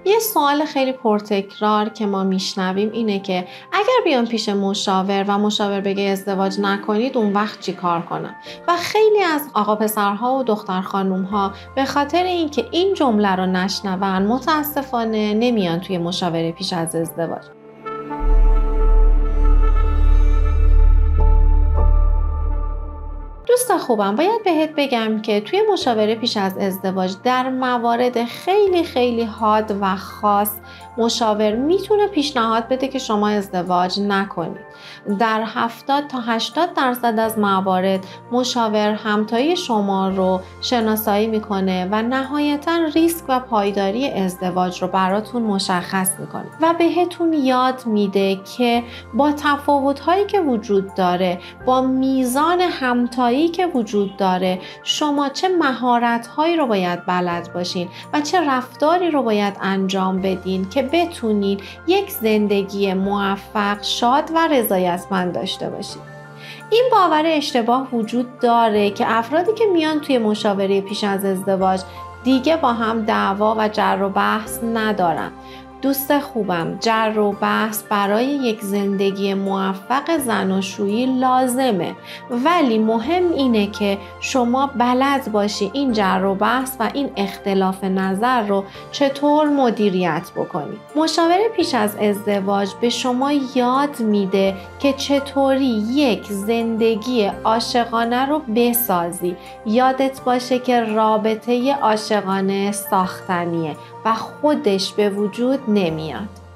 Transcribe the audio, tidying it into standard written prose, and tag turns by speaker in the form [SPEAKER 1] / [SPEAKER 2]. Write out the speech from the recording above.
[SPEAKER 1] یه سوال خیلی پرتکرار که ما میشنویم اینه که اگر بیان پیش مشاور و مشاور بگه ازدواج نکنید اون وقت چی کار کنم؟ و خیلی از آقا پسرها و دختر خانومها به خاطر اینکه این جمله رو نشنون متاسفانه نمیان توی مشاوره پیش از ازدواج. دوست خوبم، باید بهت بگم که توی مشاوره پیش از ازدواج در موارد خیلی خیلی حاد و خاص مشاور میتونه پیشنهاد بده که شما ازدواج نکنید. در 70 تا 80% از موارد مشاور همتای شما رو شناسایی میکنه و نهایتاً ریسک و پایداری ازدواج رو براتون مشخص میکنه و بهتون یاد میده که با تفاوت‌هایی که وجود داره، با میزان همتایی که وجود داره، شما چه مهارت‌هایی رو باید بلد باشین و چه رفتاری رو باید انجام بدین که بتونین یک زندگی موفق، شاد و رضایتمند داشته باشین. این باور اشتباه وجود داره که افرادی که میان توی مشاوره پیش از ازدواج دیگه با هم دعوا و جر و بحث ندارن. دوست خوبم، جر و بحث برای یک زندگی موفق زناشویی لازمه، ولی مهم اینه که شما بلد باشی این جر و بحث و این اختلاف نظر رو چطور مدیریت بکنی. مشاوره پیش از ازدواج به شما یاد میده که چطوری یک زندگی عاشقانه رو بسازی. یادت باشه که رابطه عاشقانه ساختنیه و خودش به وجود نمیاد.